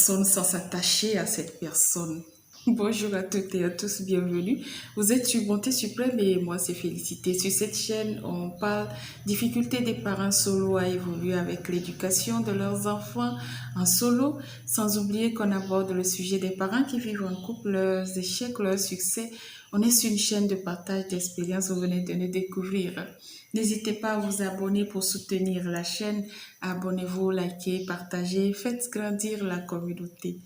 personne sans s'attacher à cette personne. Bonjour à toutes et à tous, bienvenue. Vous êtes sur Bonté Suprême et moi c'est Félicité. Sur cette chaîne, on parle difficultés des parents solo à évoluer avec l'éducation de leurs enfants en solo, sans oublier qu'on aborde le sujet des parents qui vivent en couple, leurs échecs, leurs succès. On est sur une chaîne de partage d'expériences, vous venez de nous découvrir. N'hésitez pas à vous abonner pour soutenir la chaîne. Abonnez-vous, likez, partagez, faites grandir la communauté.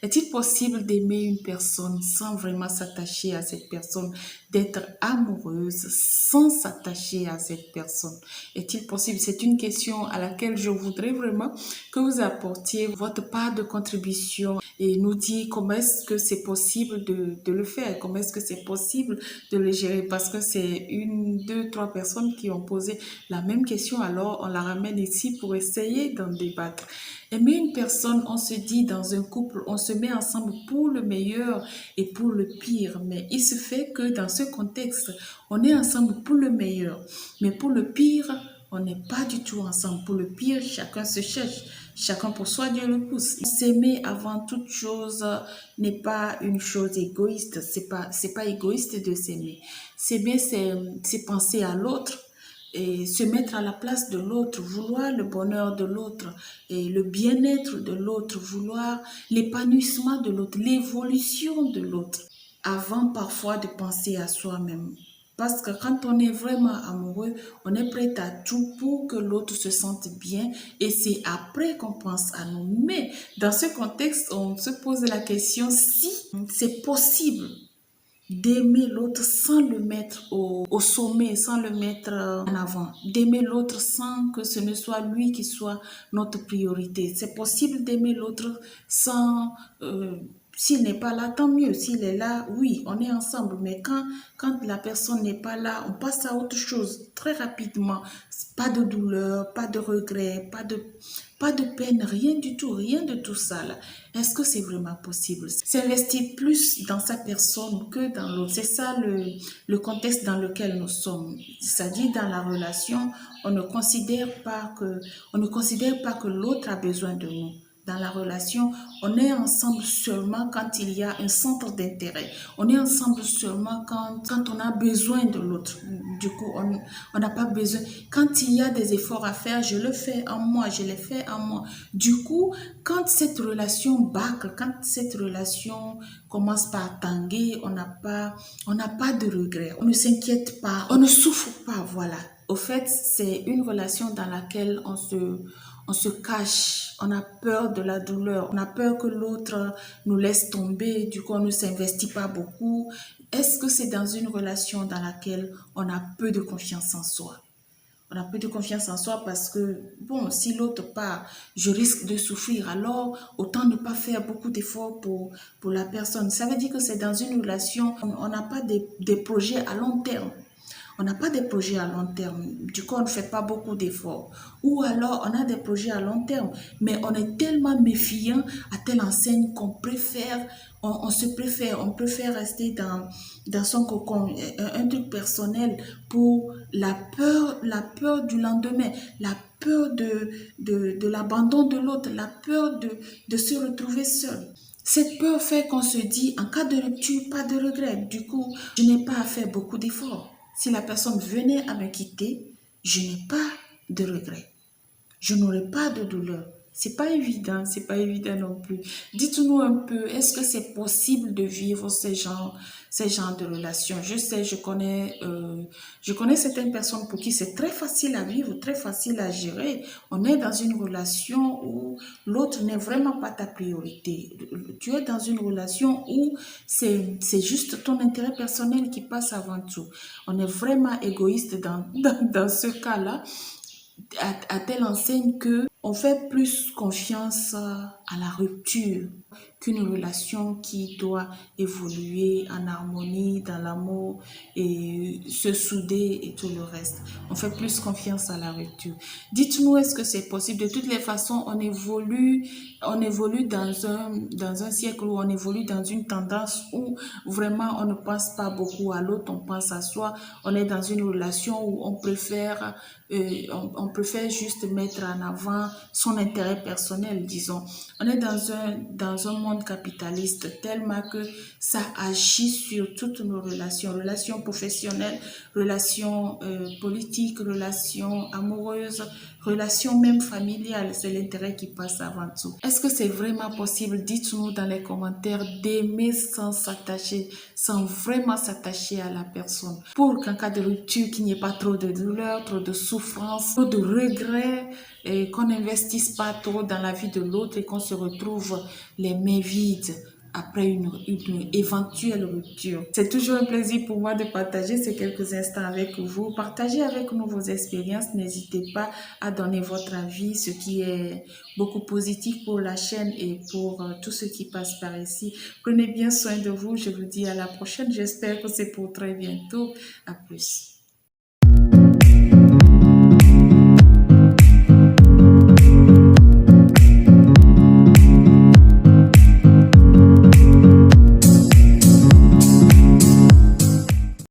Est-il possible d'aimer une personne sans vraiment s'attacher à cette personne, d'être amoureuse sans s'attacher à cette personne? Est-il possible? C'est une question à laquelle je voudrais vraiment que vous apportiez votre part de contribution et nous dire comment est-ce que c'est possible de le faire, comment est-ce que c'est possible de le gérer, parce que c'est une, deux, trois personnes qui ont posé la même question, alors on la ramène ici pour essayer d'en débattre. Aimer une personne, on se dit dans un couple, on se met ensemble pour le meilleur et pour le pire. Mais il se fait que dans ce contexte, on est ensemble pour le meilleur. Mais pour le pire, on n'est pas du tout ensemble. Pour le pire, chacun se cherche. Chacun pour soi, Dieu le pousse. S'aimer avant toute chose n'est pas une chose égoïste. C'est pas égoïste de s'aimer. S'aimer, c'est penser à l'autre et se mettre à la place de l'autre, vouloir le bonheur de l'autre et le bien-être de l'autre, vouloir l'épanouissement de l'autre, l'évolution de l'autre, avant parfois de penser à soi-même. Parce que quand on est vraiment amoureux, on est prêt à tout pour que l'autre se sente bien et c'est après qu'on pense à nous. Mais dans ce contexte, on se pose la question si c'est possible d'aimer l'autre sans le mettre au sommet, sans le mettre en avant, d'aimer l'autre sans que ce ne soit lui qui soit notre priorité. C'est possible d'aimer l'autre sans... s'il n'est pas là, tant mieux. S'il est là, oui, on est ensemble. Mais quand la personne n'est pas là, on passe à autre chose très rapidement. Pas de douleur, pas de regret, pas de peine, rien de tout ça là. Est-ce que c'est vraiment possible? S'investir plus dans sa personne que dans l'autre. C'est ça le contexte dans lequel nous sommes. C'est-à-dire dans la relation, on ne considère pas que l'autre a besoin de nous. Dans la relation, on est ensemble seulement quand il y a un centre d'intérêt. On est ensemble seulement quand on a besoin de l'autre. Du coup, on n'a pas besoin. Quand il y a des efforts à faire, je le fais en moi, je les fais en moi. Du coup, quand cette relation bâcle, quand cette relation commence par tanguer, on n'a pas de regret. On ne s'inquiète pas, on ne souffre pas, voilà. Au fait, c'est une relation dans laquelle on se cache, on a peur de la douleur, on a peur que l'autre nous laisse tomber, du coup on ne s'investit pas beaucoup. Est-ce que c'est dans une relation dans laquelle on a peu de confiance en soi? On a peu de confiance en soi parce que, bon, si l'autre part, je risque de souffrir, alors autant ne pas faire beaucoup d'efforts pour la personne. Ça veut dire que c'est dans une relation, on n'a pas des projets à long terme. On n'a pas des projets à long terme, du coup on ne fait pas beaucoup d'efforts. Ou alors on a des projets à long terme, mais on est tellement méfiant à telle enseigne qu'on préfère, on préfère rester dans son cocon, un truc personnel pour la peur du lendemain, la peur de l'abandon de l'autre, la peur de se retrouver seul. Cette peur fait qu'on se dit, en cas de rupture, pas de regret. Du coup, je n'ai pas à faire beaucoup d'efforts. Si la personne venait à me quitter, je n'ai pas de regret. Je n'aurai pas de douleur. C'est pas évident non plus. Dites-nous un peu, est-ce que c'est possible de vivre ces genres de relations? Je sais, je connais certaines personnes pour qui c'est très facile à vivre, très facile à gérer. On est dans une relation où l'autre n'est vraiment pas ta priorité. Tu es dans une relation où c'est juste ton intérêt personnel qui passe avant tout. On est vraiment égoïste dans ce cas-là, à telle enseigne que on fait plus confiance à la rupture qu'une relation qui doit évoluer en harmonie, dans l'amour et se souder et tout le reste. On fait plus confiance à la rupture. Dites-nous, est-ce que c'est possible? De toutes les façons, on évolue dans un siècle où on évolue dans une tendance où vraiment on ne pense pas beaucoup à l'autre, on pense à soi. On est dans une relation où on préfère juste mettre en avant seulement son intérêt personnel, disons. On est dans un monde capitaliste tellement que ça agit sur toutes nos relations, relations professionnelles, relations politiques, relations amoureuses, relations même familiales. C'est l'intérêt qui passe avant tout. Est-ce que c'est vraiment possible? Dites-nous dans les commentaires d'aimer sans s'attacher, sans vraiment s'attacher à la personne. Pour qu'en cas de rupture, qu'il n'y ait pas trop de douleur, trop de souffrance, trop de regrets, et qu'on n'investisse pas trop dans la vie de l'autre et qu'on se retrouve les mains vides après une éventuelle rupture. C'est toujours un plaisir pour moi de partager ces quelques instants avec vous. Partagez avec nous vos expériences. N'hésitez pas à donner votre avis, ce qui est beaucoup positif pour la chaîne et pour tout ce qui passe par ici. Prenez bien soin de vous. Je vous dis à la prochaine. J'espère que c'est pour très bientôt. À plus.